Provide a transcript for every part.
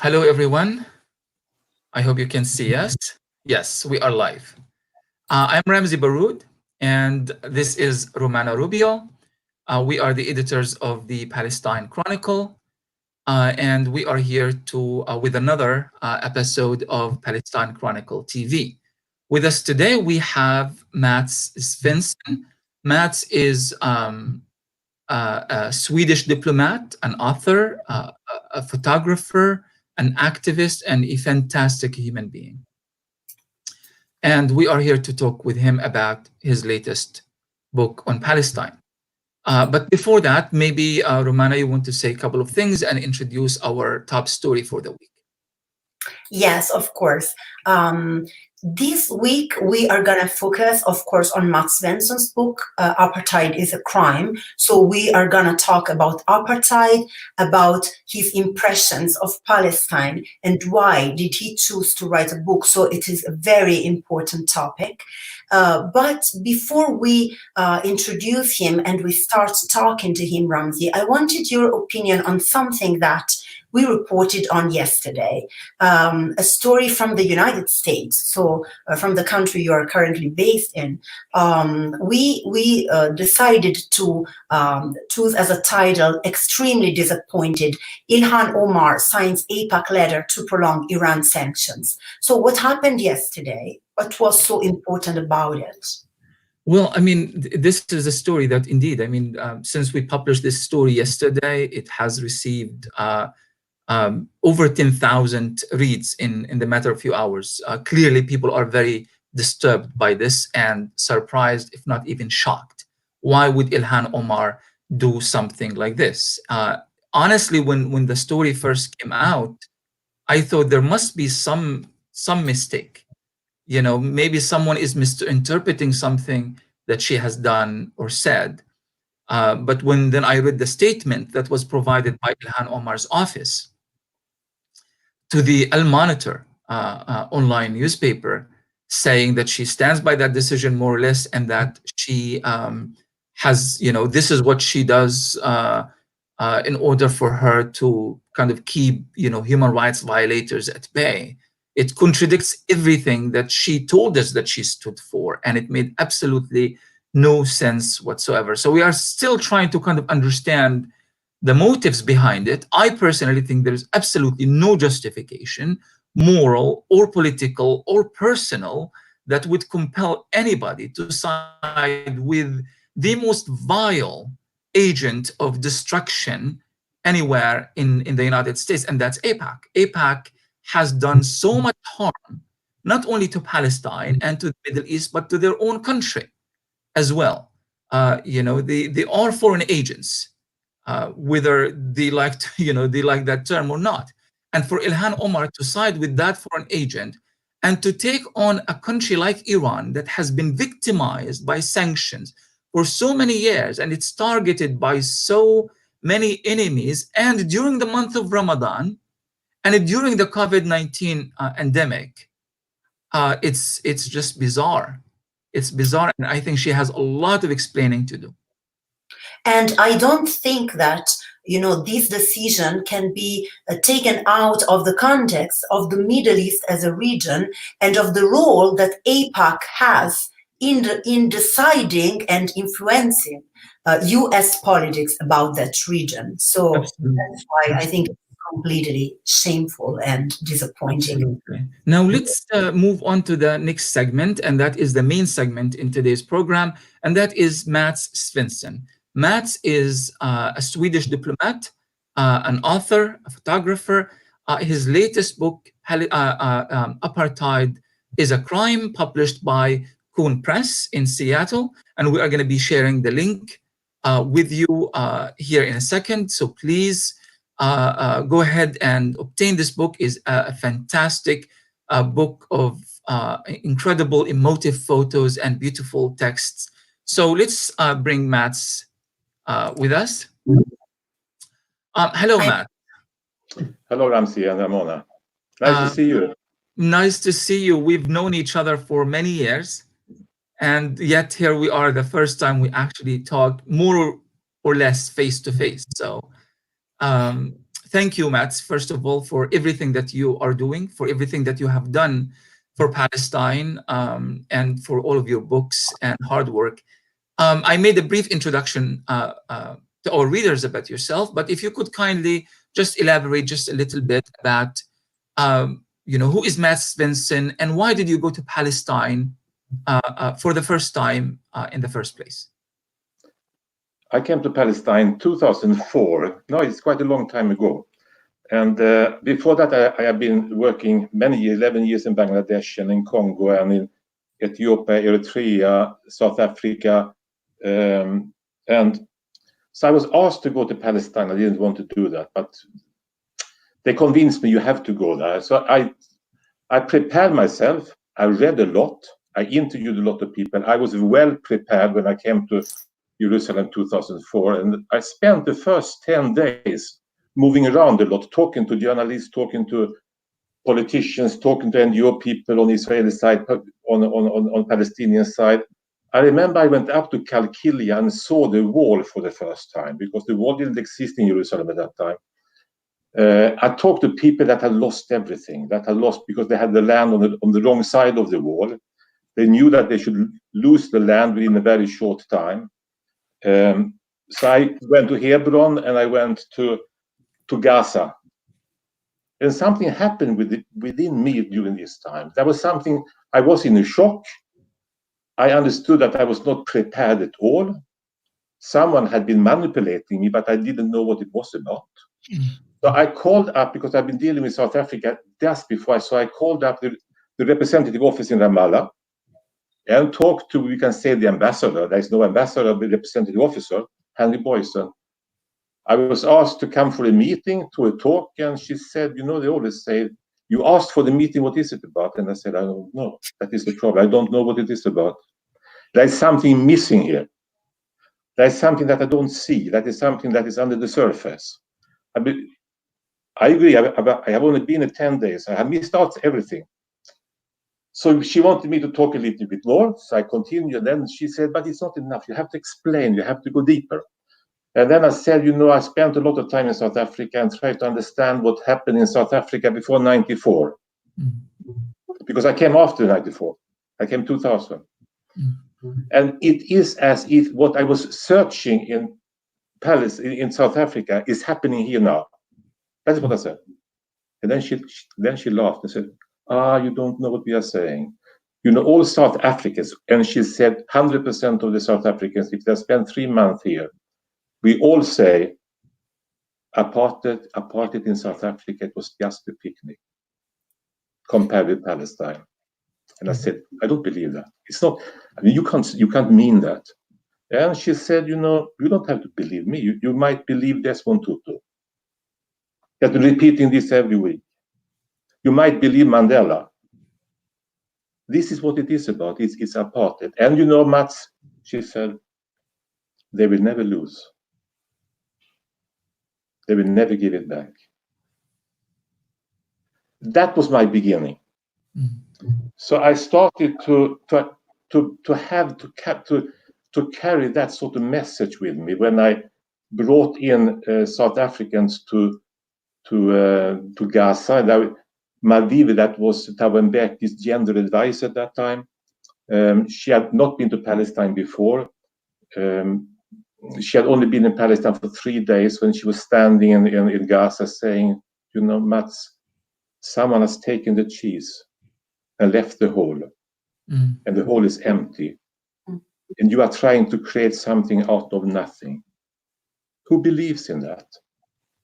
Hello, everyone. I hope you can see us. Yes, we are live. I'm Ramzi Baroud, and this is Romana Rubio. We are the editors of the Palestine Chronicle, and we are here with another episode of Palestine Chronicle TV. With us today, we have Mats Svensson. Mats is a Swedish diplomat, an author, a photographer, an activist, and a fantastic human being. And we are here to talk with him about his latest book on Palestine. But before that, maybe Romana, you want to say a couple of things and introduce our top story for the week. Yes, of course. This week we are going to focus, of course, on Mats Svensson's book, Apartheid is a Crime. So we are going to talk about apartheid, about his impressions of Palestine, and why did he choose to write a book. So it is a very important topic. But before we introduce him and we start talking to him, Ramzi, I wanted your opinion on something that we reported on yesterday, a story from the United States, so from the country you are currently based in. We decided to choose as a title, Extremely Disappointed, Ilhan Omar signs AIPAC letter to prolong Iran sanctions. So what happened yesterday? What was so important about it? Well, I mean, this is a story that indeed, since we published this story yesterday, it has received over 10,000 reads in the matter of a few hours. Clearly, people are very disturbed by this and surprised, if not even shocked. Why would Ilhan Omar do something like this? Honestly, when the story first came out, I thought there must be some mistake. You know, maybe someone is misinterpreting something that she has done or said. But when then I read the statement that was provided by Ilhan Omar's office to the Al Monitor online newspaper, saying that she stands by that decision more or less, and that she has, this is what she does in order for her to kind of keep, human rights violators at bay. It contradicts everything that she told us that she stood for, and it made absolutely no sense whatsoever. So we are still trying to kind of understand the motives behind it. I personally think there's absolutely no justification, moral or political or personal, that would compel anybody to side with the most vile agent of destruction anywhere in the United States, and that's AIPAC. AIPAC has done so much harm, not only to Palestine and to the Middle East, but to their own country as well. They are foreign agents, whether they like they like that term or not. And for Ilhan Omar to side with that foreign agent and to take on a country like Iran that has been victimized by sanctions for so many years, and it's targeted by so many enemies, and during the month of Ramadan and during the COVID-19 endemic, it's just bizarre. It's bizarre, and I think she has a lot of explaining to do. And I don't think that, this decision can be taken out of the context of the Middle East as a region and of the role that AIPAC has in deciding and influencing U.S. politics about that region. So Absolutely. that's why I think it's completely shameful and disappointing. Absolutely. Now let's move on to the next segment, and that is the main segment in today's program, and that is Mats Svensson. Mats is a Swedish diplomat, an author, a photographer. His latest book, Apartheid is a Crime, published by Kuhn Press in Seattle, and we are going to be sharing the link with you here in a second. So please go ahead and obtain this book. Is a fantastic book of incredible emotive photos and beautiful texts. So let's bring Mats with us. Hello, Matt. Hello, Ramzi and Ramona. Nice to see you. Nice to see you. We've known each other for many years, and yet here we are, the first time we actually talk more or less face to face. So thank you, Mats, first of all, for everything that you are doing, for everything that you have done for Palestine, and for all of your books and hard work. I made a brief introduction to our readers about yourself, but if you could kindly just elaborate just a little bit about, who is Mats Svensson and why did you go to Palestine for the first time in the first place? I came to Palestine in 2004. No, it's quite a long time ago. And before that, I have been working 11 years in Bangladesh and in Congo and in Ethiopia, Eritrea, South Africa. And so I was asked to go to Palestine. I didn't want to do that, but they convinced me you have to go there. So I prepared myself. I read a lot. I interviewed a lot of people. I was well prepared when I came to Jerusalem 2004. And I spent the first 10 days moving around a lot, talking to journalists, talking to politicians, talking to NGO people on the Israeli side, on Palestinian side. I remember I went up to Kalkilia and saw the wall for the first time, because the wall didn't exist in Jerusalem at that time. I talked to people that had lost everything, that had lost because they had the land on the wrong side of the wall. They knew that they should lose the land within a very short time. So I went to Hebron and I went to Gaza. And something happened within me during this time. There was something, I was in a shock. I understood that I was not prepared at all. Someone had been manipulating me, but I didn't know what it was about. So I called up, because I've been dealing with South Africa just before, so I called up the representative office in Ramallah and talked to, we can say, the ambassador. There is no ambassador, but representative officer, Henry Boyson. I was asked to come for a meeting, to a talk, and she said, they always say, you asked for the meeting, what is it about? And I said, I don't know. That is the problem. I don't know what it is about. There is something missing here. There is something that I don't see. That is something that is under the surface. I agree. I have only been 10 days. I have missed out everything. So she wanted me to talk a little bit more. So I continued. And then she said, but it's not enough. You have to explain. You have to go deeper. And then I said, I spent a lot of time in South Africa and tried to understand what happened in South Africa before 94. Because I came after 94. I came 2000. And it is as if what I was searching in in South Africa is happening here now. That's what I said. And then she laughed and said, you don't know what we are saying. All South Africans, and she said 100% of the South Africans, if they spend 3 months here, we all say apartheid in South Africa, it was just a picnic compared with Palestine. And I said, I don't believe that. It's not. You can't mean that. And she said, you don't have to believe me. You might believe Desmond Tutu. I've been repeating this every week. You might believe Mandela. This is what it is about. It's apartheid. And Mats, she said, they will never lose. They will never give it back. That was my beginning. So I started to carry that sort of message with me when I brought in South Africans to Gaza. Maldive, that was Thabo Mbeki's gender advisor at that time. She had not been to Palestine before. She had only been in Palestine for 3 days when she was standing in Gaza saying, Mats, someone has taken the cheese and left the hole. And the hole is empty. And you are trying to create something out of nothing. Who believes in that?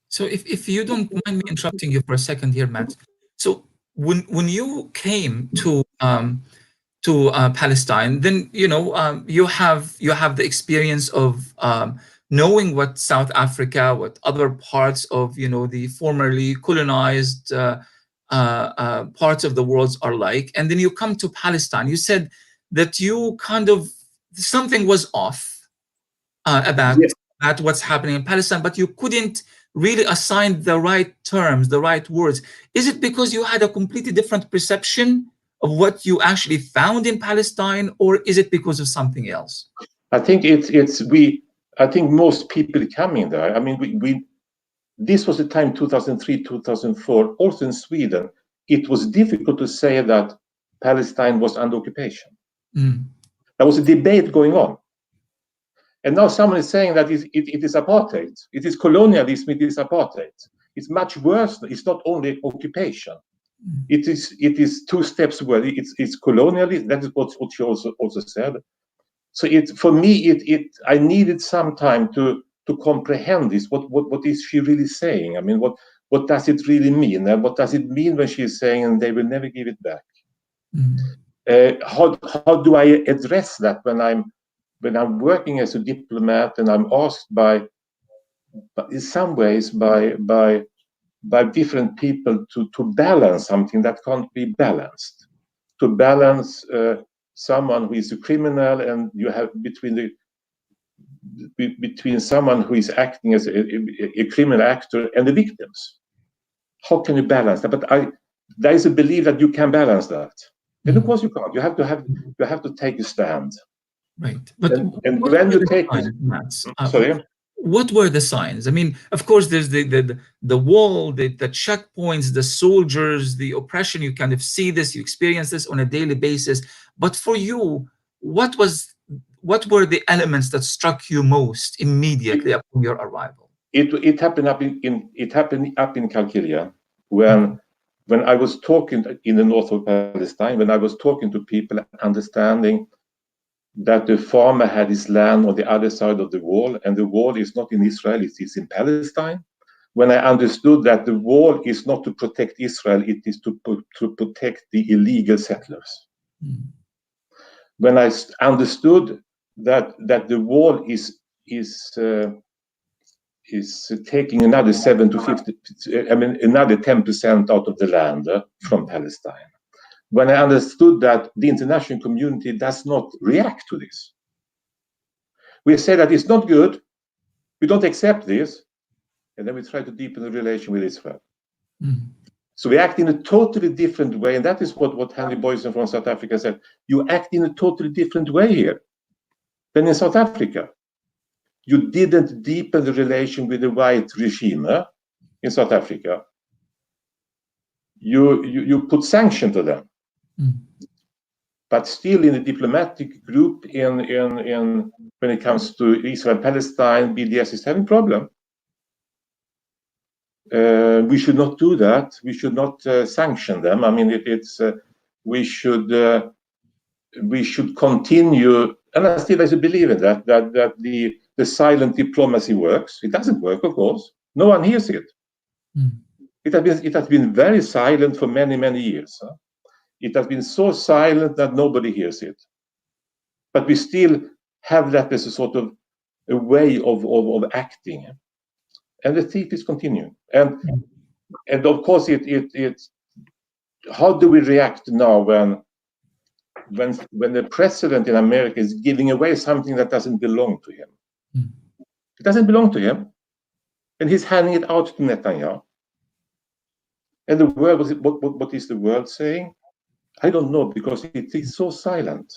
So if you don't mind me interrupting you for a second here, Matt. So when you came to Palestine, then you have the experience of knowing what South Africa, what other parts of the formerly colonized parts of the world are like, and then you come to Palestine. You said that you kind of something was off about what's happening in Palestine, but you couldn't really assign the right terms, the right words. Is it because you had a completely different perception of what you actually found in Palestine, or is it because of something else? I think I think most people coming there, I mean, this was the time 2003, 2004, also in Sweden, it was difficult to say that Palestine was under occupation. There was a debate going on. And now someone is saying that it is apartheid. It is colonialism, it is apartheid. It's much worse. It's not only occupation. It is two steps where it's colonialism. That is what she also said. So for me, I needed some time to comprehend this. What is she really saying? I mean, what does it really mean? And what does it mean when she's saying, and they will never give it back? How do I address that when I'm working as a diplomat and I'm asked in some ways by different people to balance something that can't be balanced, to balance someone who is a criminal, and you have between someone who is acting as a criminal actor and the victims. How can you balance that? But there is a belief that you can balance that, and of course you can't. You have to take a stand. Right. But and when you take sorry. What were the signs? I mean, of course, there's the wall, the checkpoints, the soldiers, the oppression. You kind of see this, you experience this on a daily basis. But for you, what were the elements that struck you most immediately upon your arrival? It happened up in Qalqilia when I was talking in the north of Palestine, when I was talking to people, understanding that the farmer had his land on the other side of the wall, and the wall is not in Israel, it is in Palestine. When I understood that the wall is not to protect Israel, it is to protect the illegal settlers. When I understood that the wall is taking another 7 to 50, another 10% out of the land from Palestine. When I understood that the international community does not react to this, we say that it's not good, we don't accept this, and then we try to deepen the relation with Israel. So we act in a totally different way, and that is what Henry Boysen from South Africa said. You act in a totally different way here than in South Africa. You didn't deepen the relation with the white regime in South Africa. You put sanction to them. But still, in the diplomatic group, in when it comes to Israel Palestine, BDS is having a problem. We should not do that. We should not sanction them. I mean, we should continue. And I still believe in that the silent diplomacy works. It doesn't work, of course. No one hears it. It has been very silent for many years. It has been so silent that nobody hears it. But we still have that as a sort of a way of acting. And the thief is continuing. And of course, how do we react now when the president in America is giving away something that doesn't belong to him? It doesn't belong to him. And he's handing it out to Netanyahu. And the world, what is the world saying? I don't know, because it is so silent.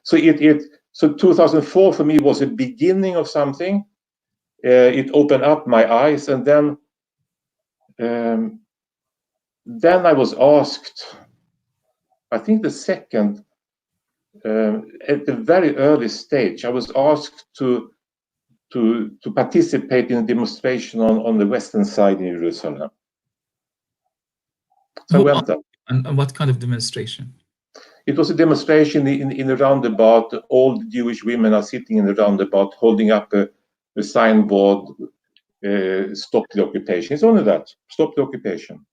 So 2004 for me was a beginning of something. It opened up my eyes, and then I was asked, I think the second, at the very early stage, I was asked to participate in a demonstration on the western side in Jerusalem. So I went up. And what kind of demonstration? It was a demonstration in a roundabout. All the Jewish women are sitting in the roundabout, holding up a signboard, stop the occupation. It's only that, stop the occupation.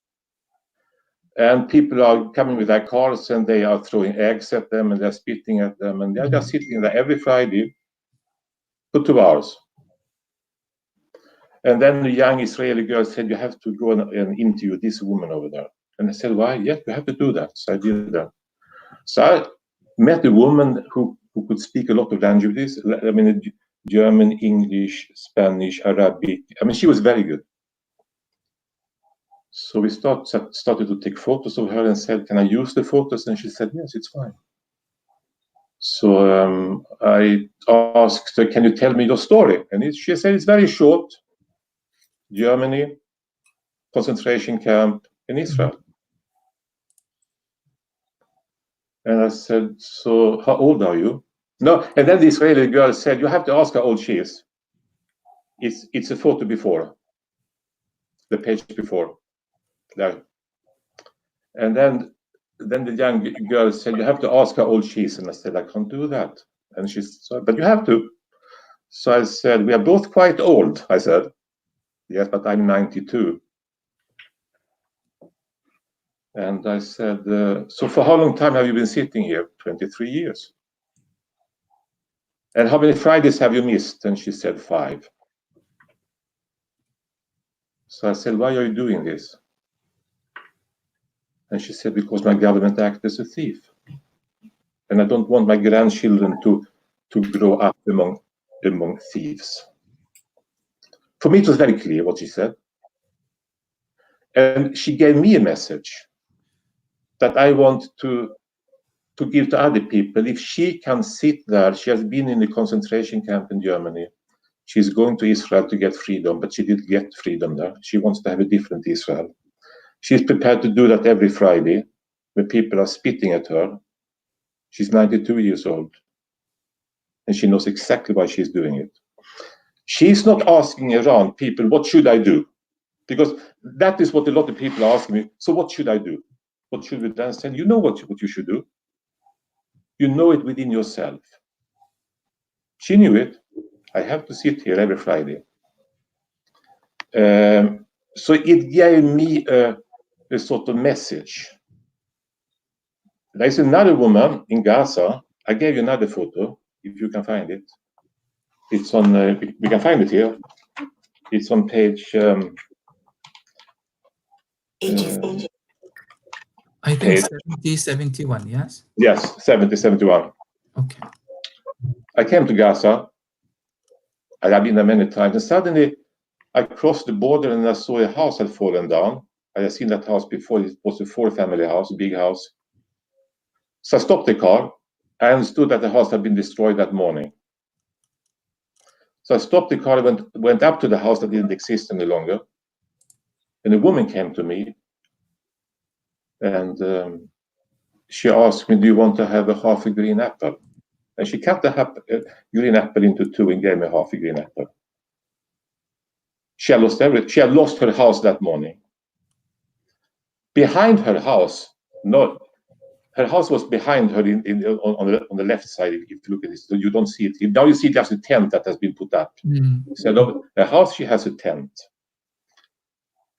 And people are coming with their cars, and they are throwing eggs at them, and they're spitting at them, and they're just sitting there every Friday for 2 hours. And then the young Israeli girl said, you have to go and interview this woman over there. And I said, why? Yes, you have to do that. So I did that. So I met a woman who could speak a lot of languages. I mean, German, English, Spanish, Arabic. I mean, she was very good. So we started to take photos of her and said, can I use the photos? And she said, yes, it's fine. So I asked her, can you tell me your story? And she said, it's very short. Germany, concentration camp in Israel. And I said, so how old are you? No, and then the Israeli girl said, you have to ask how old she is. It's a photo before, the page before. There. And then the young girl said, you have to ask how old she is. And I said, I can't do that. And she said, but you have to. So I said, we are both quite old. I said, yes, but I'm 92. And I said, so for how long time have you been sitting here? 23 years. And how many Fridays have you missed? And she said, 5. So I said, why are you doing this? And she said, because my government acted as a thief. And I don't want my grandchildren to grow up among thieves. For me, it was very clear what she said. And she gave me a message that I want to give to other people. If she can sit there, she has been in the concentration camp in Germany. She's going to Israel to get freedom, but she didn't get freedom there. She wants to have a different Israel. She's prepared to do that every Friday when people are spitting at her. She's 92 years old. And she knows exactly why she's doing it. She's not asking around people, what should I do? Because that is what a lot of people are asking me. So what should I do? What should we then say? You know what you should do. You know it within yourself. She knew it. I have to sit here every Friday. So it gave me a sort of message. There's another woman in Gaza. I gave you another photo, if you can find it. It's on, we can find it here. It's on page... I think 70, 71, yes? Yes, 70, 71. Okay. I came to Gaza. I have been there many times. And suddenly, I crossed the border and I saw a house had fallen down. I had seen that house before. It was a 4-family house, a big house. So I stopped the car. I understood that the house had been destroyed that morning. So I stopped the car and went up to the house that didn't exist any longer. And a woman came to me. And she asked me, do you want to have a half a green apple? And she cut the green apple into 2 and gave me half a green apple. She had lost everything. She had lost her house that morning. Behind her house, her house was behind her on the left side. If you look at this, so you don't see it. Now you see just a tent that has been put up. So the house, she has a tent.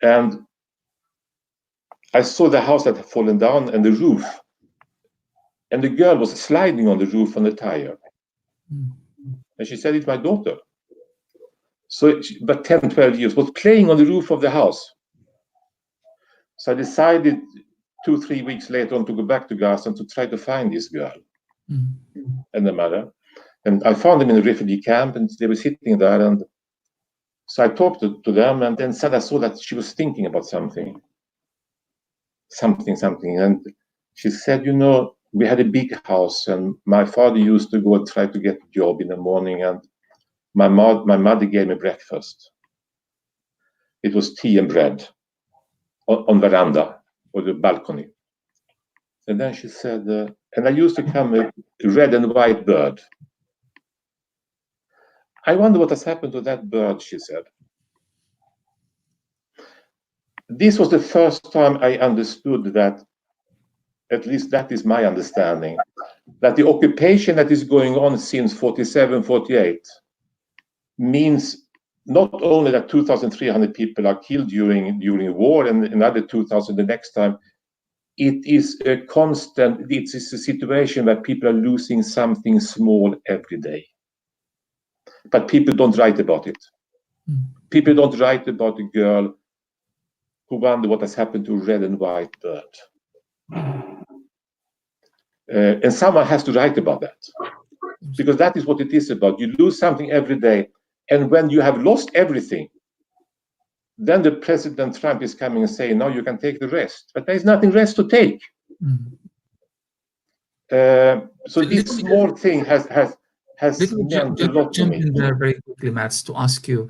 And I saw the house that had fallen down and the roof. And the girl was sliding on the roof on the tire. And she said, it's my daughter. So, but 10, 12 years, was playing on the roof of the house. So I decided 2-3 weeks later on to go back to Gaza and to try to find this girl and the mother. And I found them in a refugee camp and they were sitting there. And so I talked to them and then said I saw that she was thinking about something. And she said, you know, we had a big house and my father used to go and try to get a job in the morning and my mother gave me breakfast. It was tea and bread on veranda or the balcony. And then she said, and I used to come a red and white bird. I wonder what has happened to that bird, she said. This was the first time I understood that, at least that is my understanding, that the occupation that is going on since 47, 48 means not only that 2,300 people are killed during war and another 2,000 the next time, it is a constant, it is a situation where people are losing something small every day. But people don't write about it. People don't write about a girl who wonder what has happened to a red and white bird. And someone has to write about that. Because that is what it is about. You lose something every day. And when you have lost everything, then the President Trump is coming and saying, now you can take the rest. But there is nothing rest to take. So this small thing has meant a lot to me. There very quickly, Mats, to ask you,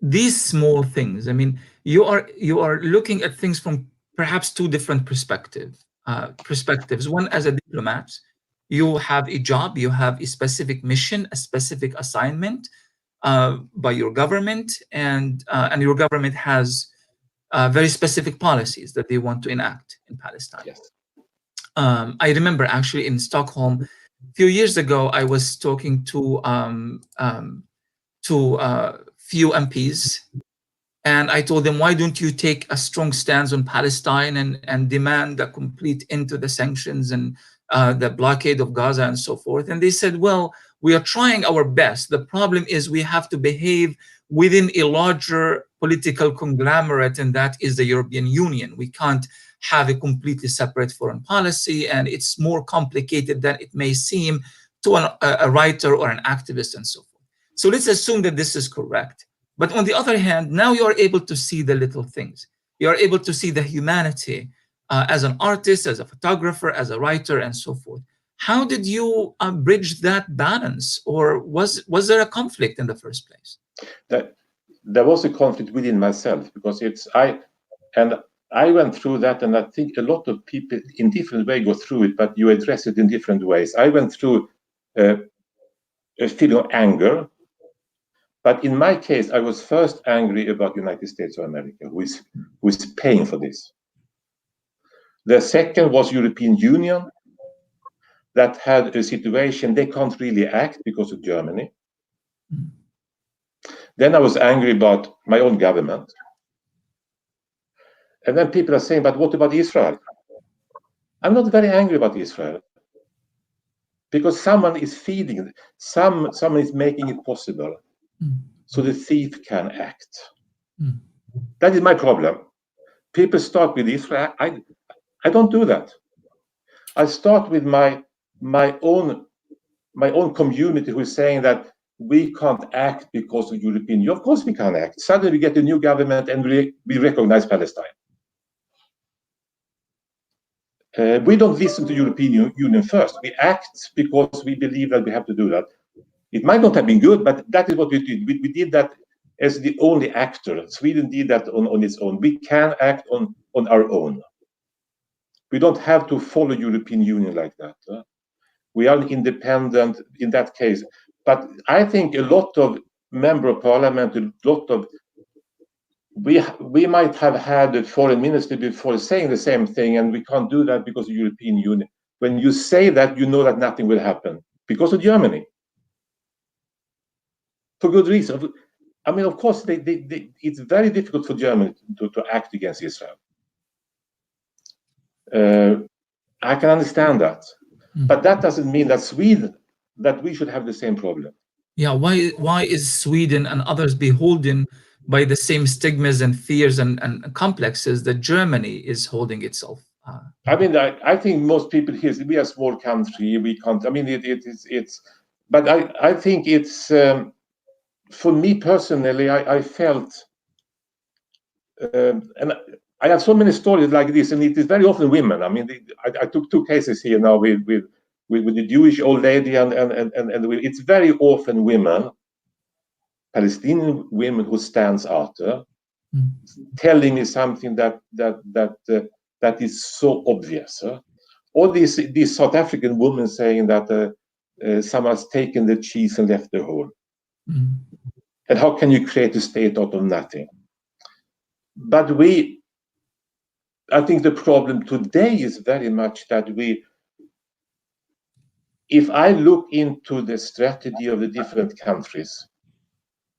these small things, I mean, you are looking at things from perhaps two different perspectives. One, as a diplomat, you have a job, you have a specific mission, a specific assignment by your government, and your government has very specific policies that they want to enact in Palestine. Yes. I remember actually in Stockholm a few years ago, I was talking to few MPs, and I told them, why don't you take a strong stance on Palestine and demand a complete end to the sanctions and the blockade of Gaza and so forth? And they said, well, we are trying our best. The problem is we have to behave within a larger political conglomerate, and that is the European Union. We can't have a completely separate foreign policy, and it's more complicated than it may seem to a writer or an activist and so forth. So let's assume that this is correct. But on the other hand, now you are able to see the little things. You are able to see the humanity as an artist, as a photographer, as a writer, and so forth. How did you bridge that balance, or was there a conflict in the first place? There was a conflict within myself, because I went through that, and I think a lot of people in different ways go through it, but you address it in different ways. I went through a feeling of anger, but in my case, I was first angry about the United States of America, who is paying for this. The second was European Union, that had a situation they can't really act because of Germany. Then I was angry about my own government. And then people are saying, but what about Israel? I'm not very angry about Israel, because someone is feeding it. Someone is making it possible, so the thief can act. That is my problem. People start with Israel. I don't do that. I start with my own community, who is saying that we can't act because of European Union. Of course we can't act. Suddenly we get a new government and we recognize Palestine. We don't listen to European Union first. We act because we believe that we have to do that. It might not have been good, but that is what we did. We did that as the only actor. Sweden did that on its own. We can act on our own. We don't have to follow European Union like that. We are independent in that case. But I think a lot of member of parliament, we might have had a foreign minister before saying the same thing, and we can't do that because of European Union. When you say that, you know that nothing will happen because of Germany. For good reason. I mean, of course, it's very difficult for Germany to act against Israel. I can understand that. But that doesn't mean that we should have the same problem. Yeah, why is Sweden and others beholden by the same stigmas and fears and complexes that Germany is holding itself? I mean, I think most people here, we are a small country, we can't, I mean, it's but I think it's, for me personally, I felt, and I have so many stories like this, and it is very often women. I mean, I took two cases here now with the Jewish old lady, and it's very often women, Palestinian women, who stands out, telling me something that is so obvious. Or these South African women saying that someone's taken the cheese and left the hole. And how can you create a state out of nothing? But I think the problem today is very much that if I look into the strategy of the different countries,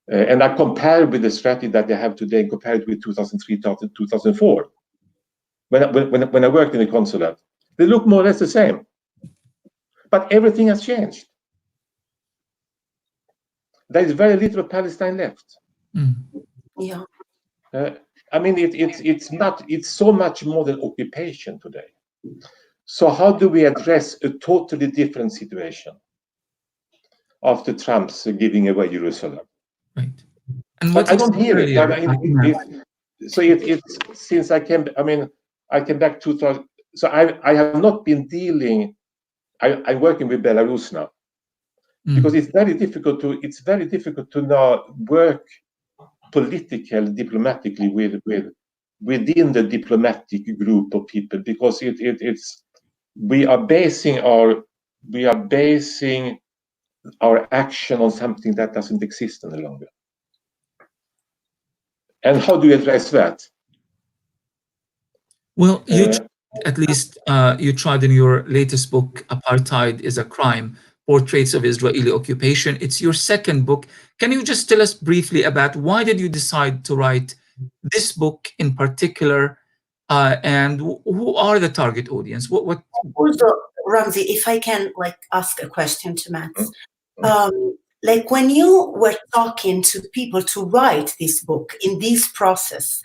and I compare with the strategy that they have today, compared with 2003, 2004, when I worked in the consulate, they look more or less the same. But everything has changed. There is very little of Palestine left. Yeah. I mean, it's so much more than occupation today. So how do we address a totally different situation after Trump's giving away Jerusalem? Right. And but I don't hear it. Since I came back 2000. So I have not been dealing. I'm working with Belarus now, because it's very difficult to now work diplomatically within the diplomatic group of people, because we are basing our action on something that doesn't exist any longer. And how do you address that? Well, at least you tried in your latest book, Apartheid is a Crime, Portraits of Israeli Occupation. It's your second book. Can you just tell us briefly about why did you decide to write this book in particular, and who are the target audience? What? Also, Ramzy, if I can ask a question to Mats. Like when you were talking to people to write this book in this process,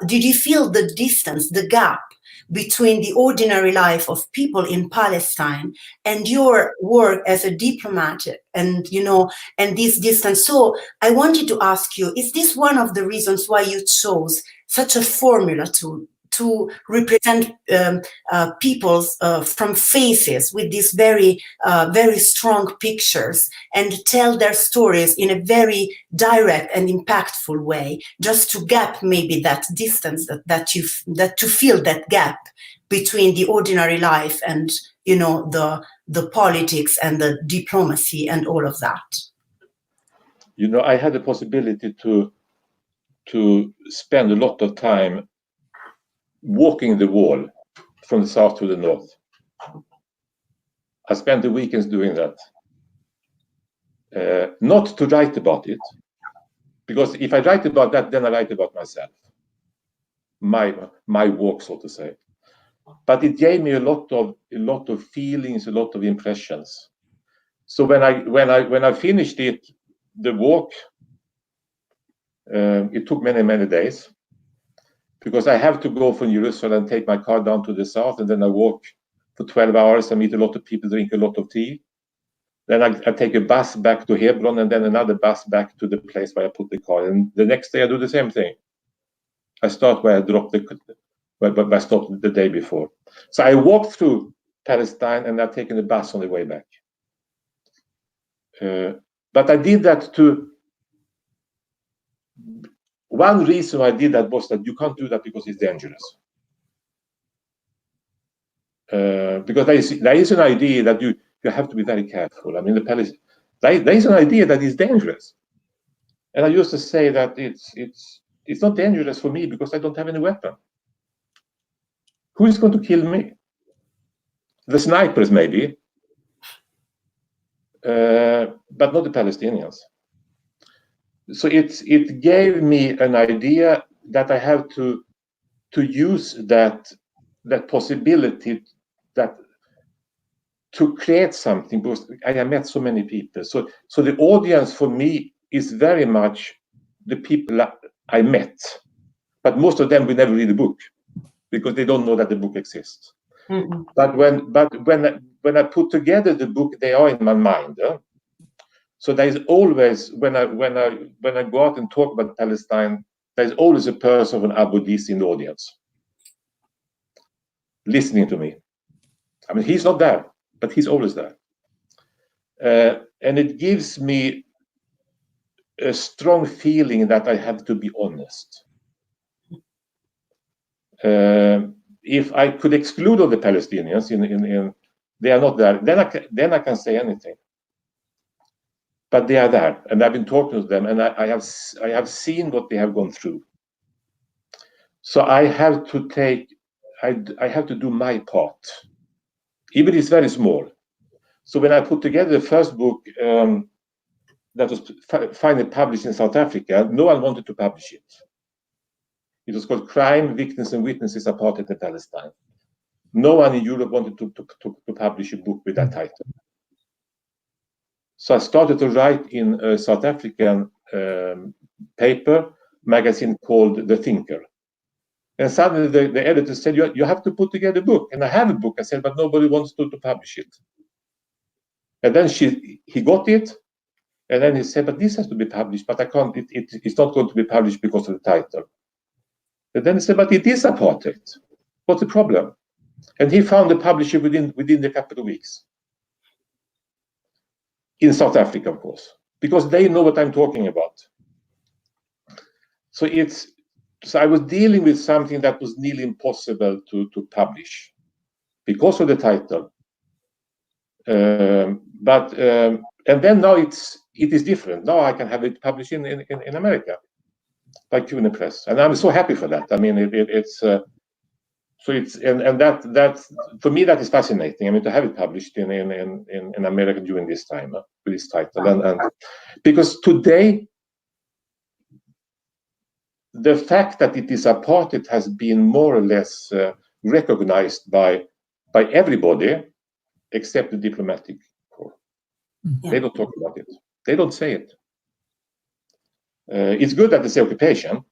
did you feel the distance, the gap between the ordinary life of people in Palestine and your work as a diplomat, and and this distance? So I wanted to ask you, is this one of the reasons why you chose such a formula to represent peoples from faces with these very strong pictures and tell their stories in a very direct and impactful way, just to gap maybe that distance that to fill that gap between the ordinary life and the politics and the diplomacy and all of that? I had the possibility to spend a lot of time walking the wall from the south to the north. I spent the weekends doing that. Not to write about it, because if I write about that, then I write about myself, my walk, so to say. But it gave me a lot of feelings, a lot of impressions. So when I finished it, the walk, it took many days, because I have to go from Jerusalem, take my car down to the south, and then I walk for 12 hours. I meet a lot of people, drink a lot of tea. Then I take a bus back to Hebron, and then another bus back to the place where I put the car. And the next day I do the same thing. I start where I dropped where I stopped the day before. So I walked through Palestine, and I've taken a bus on the way back. But I did that one reason I did that was that you can't do that because it's dangerous. Because there is an idea that you have to be very careful. I mean, there is an idea that is dangerous. And I used to say that it's not dangerous for me because I don't have any weapon. Who is going to kill me? The snipers, maybe, but not the Palestinians. So it gave me an idea that I have to use that possibility to create something, because I have met so many people. So the audience for me is very much the people I met, but most of them will never read the book because they don't know that the book exists. Mm-hmm. But when I put together the book, they are in my mind. So there is always, when I go out and talk about Palestine, there's always a person of an Abu Dis in the audience, listening to me. I mean, he's not there, but he's always there. And it gives me a strong feeling that I have to be honest. If I could exclude all the Palestinians, they are not there, then I can say anything. But they are there, and I've been talking to them, and I have seen what they have gone through. So I have to do my part, even if it's very small. So when I put together the first book that was finally published in South Africa, no one wanted to publish it. It was called Crime, Victims and Witnesses, Apartheid in Palestine. No one in Europe wanted to publish a book with that title. So I started to write in a South African magazine called The Thinker. And suddenly the editor said, you have to put together a book. And I have a book. I said, but nobody wants to publish it. And then he got it. And then he said, but this has to be published, but I can't, it's not going to be published because of the title. And then he said, but it is apartheid. What's the problem? And he found a publisher within a couple of weeks. In South Africa, of course, because they know what I'm talking about. So I was dealing with something that was nearly impossible to publish because of the title. And then now it is different. Now I can have it published in America by CUNY Press, and I'm so happy for that. I mean, that for me that is fascinating. I mean, to have it published in America during this time with this title, and because today the fact that it is apartheid has been more or less recognized by everybody except the diplomatic corps. Yeah. They don't talk about it. They don't say it. It's good that they say occupation.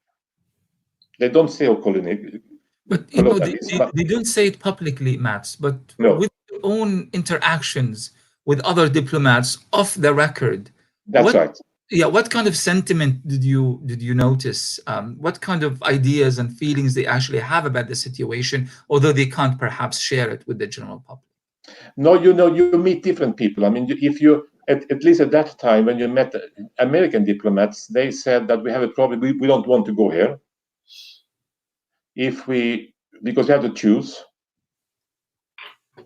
They don't say colony. But they don't say it publicly, Mats, but with their own interactions with other diplomats off the record. That's right. Yeah, what kind of sentiment did you notice? What kind of ideas and feelings they actually have about the situation, although they can't perhaps share it with the general public? No, you meet different people. I mean, if you at least at that time when you met American diplomats, they said that we have a problem. We don't want to go here. Because we have to choose.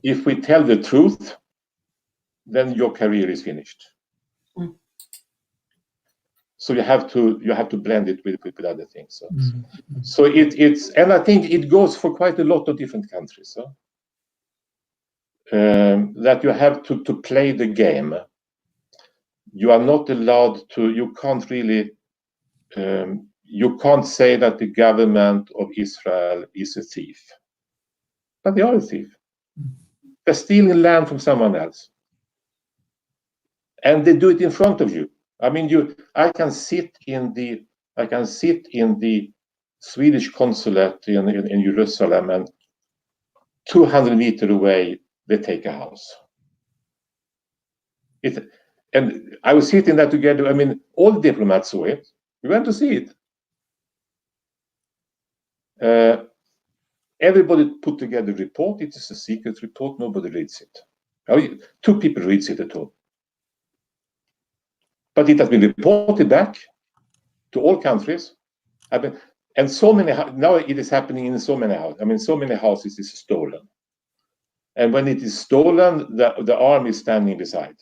If we tell the truth, then your career is finished. Mm. So you have to blend it with other things. So it's and I think it goes for quite a lot of different countries. That you have to play the game. You are not allowed to. You can't really. You can't say that the government of Israel is a thief, but they are a thief. They're stealing land from someone else, and they do it in front of you. I mean, I can sit in the Swedish consulate in Jerusalem, and 200 meters away they take a house. And I was sitting there together. I mean, all the diplomats saw it. We went to see it. Everybody put together a report. It is a secret report. Nobody reads it. 2 people reads it at all. But it has been reported back to all countries. And so many now it is happening in so many houses. I mean, so many houses is stolen. And when it is stolen, the army is standing beside,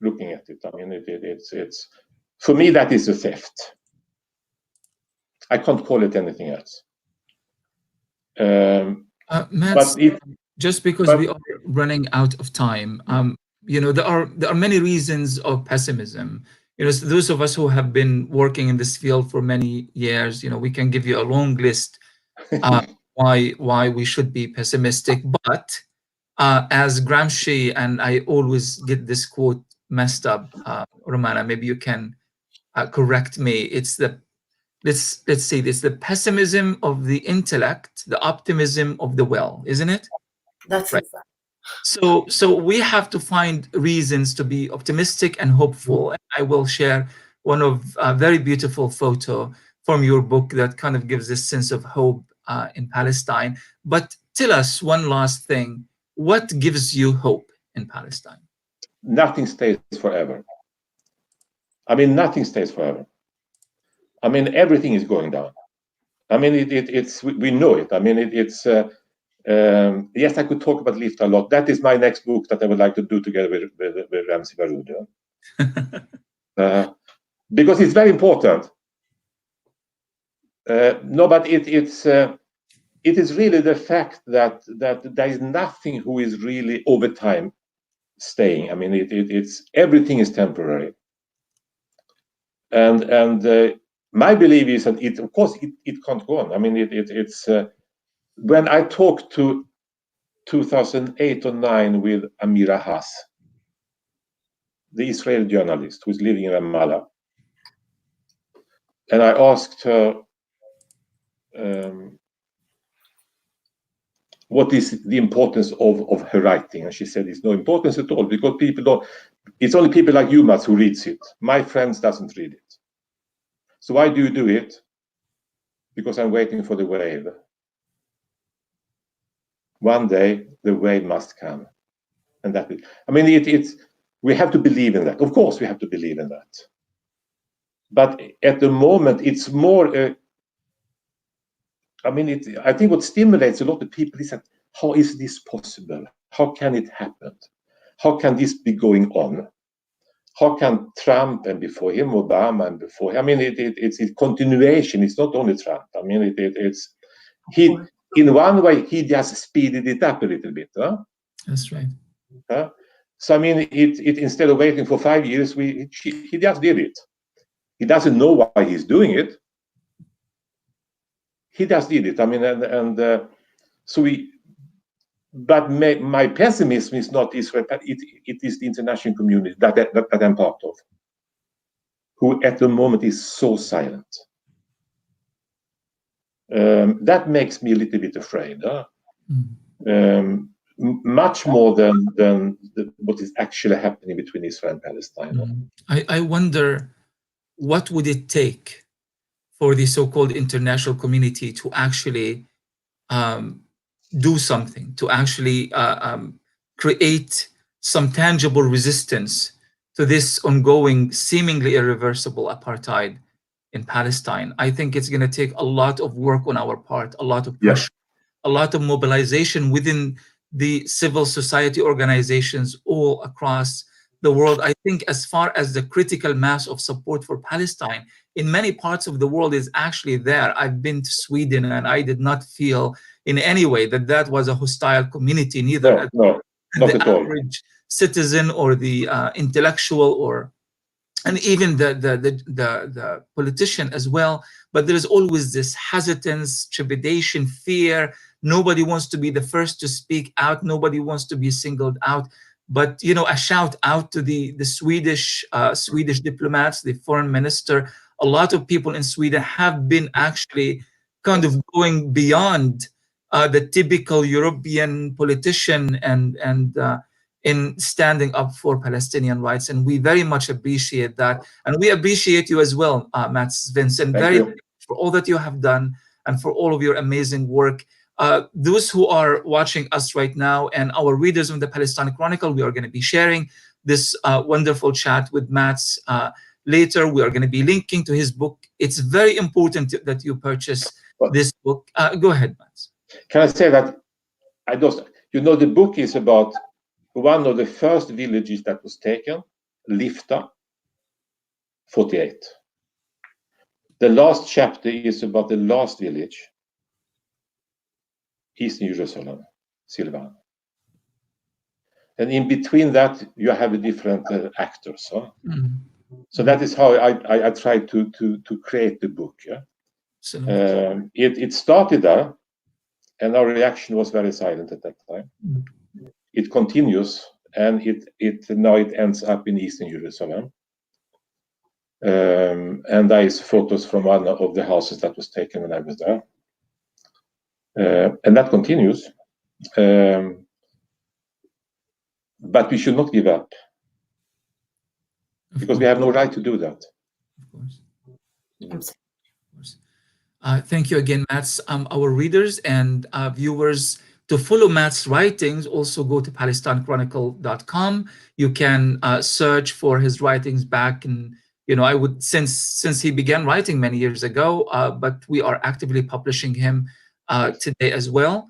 looking at it. I mean, it's for me that is a theft. I can't call it anything else. Mats, just because we are running out of time, there are many reasons of pessimism. So those of us who have been working in this field for many years, we can give you a long list why we should be pessimistic. But as Gramsci, and I always get this quote messed up, Romana, maybe you can correct me. It's the let's say this: the pessimism of the intellect, the optimism of the will, isn't it? That's right. So we have to find reasons to be optimistic and hopeful. And I will share one of a very beautiful photo from your book that kind of gives this sense of hope in Palestine. But tell us one last thing: what gives you hope in Palestine? Nothing stays forever. I mean, nothing stays forever. I mean, everything is going down. I mean, we know it. I mean, yes, I could talk about Lift a lot. That is my next book that I would like to do together with Ramzy Baroud. Because it's very important. No, but it is really the fact that there is nothing who is really over time staying. I mean, it's everything is temporary. And my belief is that of course it can't go on. I mean, it's when I talked to 2008 or 2009 with Amira Haas, the Israeli journalist who's living in Ramallah, and I asked her what is the importance of her writing, and she said it's no importance at all, because people don't. It's only people like you, Mats, who reads it. My friends doesn't read it. So why do you do it? Because I'm waiting for the wave. One day the wave must come, and that. I mean, it's. We have to believe in that. Of course, we have to believe in that. But at the moment, it's more I mean, I think what stimulates a lot of people is that, how is this possible? How can it happen? How can this be going on? How can Trump, and before him Obama, and before him, I mean, it's a continuation. It's not only Trump. I mean, he, in one way, he just speeded it up a little bit. Huh? That's right. So I mean, instead of waiting for 5 years, he just did it. He doesn't know why he's doing it. He just did it. I mean, but my pessimism is not Israel, but it is the international community that I'm part of, who at the moment is so silent. That makes me a little bit afraid. Much more than what is actually happening between Israel and Palestine. I wonder, what would it take for the so-called international community to actually do something, to actually create some tangible resistance to this ongoing, seemingly irreversible apartheid in Palestine? I think it's going to take a lot of work on our part, a lot of pressure, a lot of mobilization within the civil society organizations all across the world. I think as far as the critical mass of support for Palestine in many parts of the world is actually there. I've been to Sweden and I did not feel in any way that was a hostile community, neither not the at all. average citizen or the intellectual and even the politician as well. But there is always this hesitance, trepidation, fear. Nobody wants to be the first to speak out. Nobody wants to be singled out. But a shout out to the Swedish diplomats, the foreign minister. A lot of people in Sweden have been actually kind of going beyond the typical European politician and in standing up for Palestinian rights, and we very much appreciate that, and we appreciate you as well, Mats Svensson, very much for all that you have done and for all of your amazing work. Those who are watching us right now and our readers on the Palestine Chronicle, we are going to be sharing this wonderful chat with Mats later. We are going to be linking to his book. It's very important that you purchase this book. Go ahead, Mats. Can I say that the book is about one of the first villages that was taken, Lifta, 48. The last chapter is about the last village, Eastern Jerusalem, Silvan. And in between that, you have the different actors. Huh? So that is how I tried to create the book. Yeah? It started there, and our reaction was very silent at that time. It continues, and now it ends up in Eastern Jerusalem. And there is photos from one of the houses that was taken when I was there. And that continues. But we should not give up, because we have no right to do that. Of course. Thank you again, Mats. Our readers and viewers, to follow Mats' writings, also go to PalestineChronicle.com. You can search for his writings back in, I would, since he began writing many years ago, but we are actively publishing him today as well.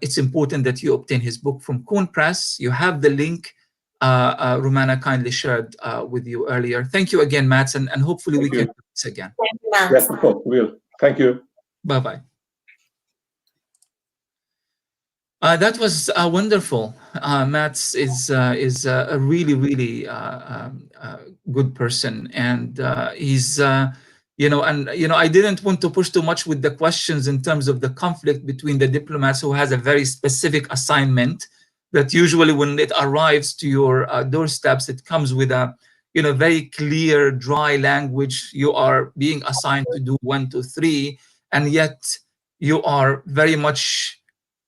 It's important that you obtain his book from Cohen Press. You have the link Rumana kindly shared with you earlier. Thank you again, Mats, and hopefully we can do this again. Thank you, Mats. Yes, of course, we will. Thank you. Bye-bye. That was wonderful. Mats is a really, really good person, and he's I didn't want to push too much with the questions in terms of the conflict between the diplomats who has a very specific assignment that usually when it arrives to your doorsteps, it comes with a very clear, dry language. You are being assigned to do 1, 2, 3, and yet you are very much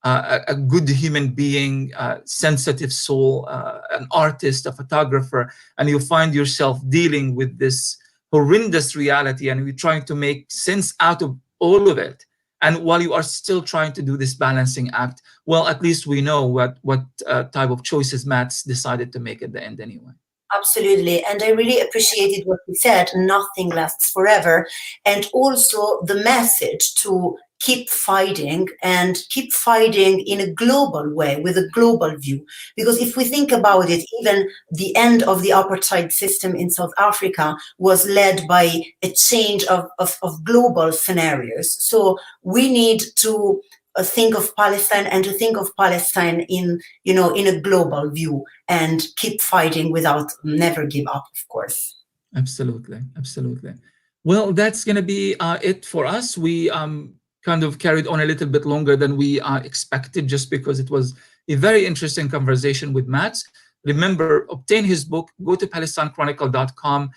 a good human being, sensitive soul, an artist, a photographer, and you find yourself dealing with this horrendous reality, and you're trying to make sense out of all of it. And while you are still trying to do this balancing act, well, at least we know what type of choices Mats decided to make at the end anyway. Absolutely. And I really appreciated what he said, nothing lasts forever. And also the message to keep fighting and keep fighting in a global way with a global view. Because if we think about it, even the end of the apartheid system in South Africa was led by a change of global scenarios. So we need to think of Palestine and to think of Palestine in, you know, in a global view and keep fighting without never give up, of course. Absolutely, absolutely. Well, that's going to be it for us. We kind of carried on a little bit longer than we expected, just because it was a very interesting conversation with Matt. Remember, obtain his book, go to PalestineChronicle.com,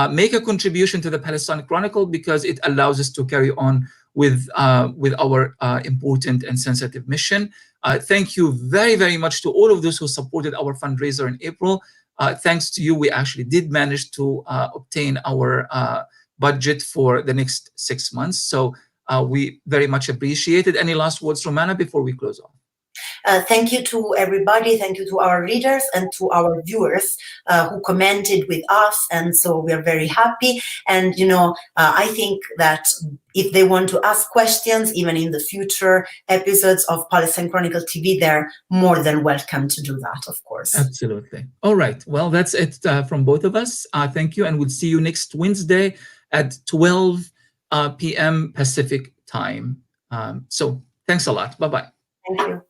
make a contribution to the Palestine Chronicle, because it allows us to carry on with our important and sensitive mission. Thank you very, very much to all of those who supported our fundraiser in April. Thanks to you, we actually did manage to obtain our budget for the next 6 months. So we very much appreciate it. Any last words, Romana, before we close off? Thank you to everybody. Thank you to our readers and to our viewers who commented with us. And so we're very happy. And, you know, I think that if they want to ask questions, even in the future episodes of Palestine Chronicle TV, they're more than welcome to do that, of course. Absolutely. All right. Well, that's it from both of us. Thank you. And we'll see you next Wednesday at 12 p.m. Pacific time. So thanks a lot. Bye-bye. Thank you.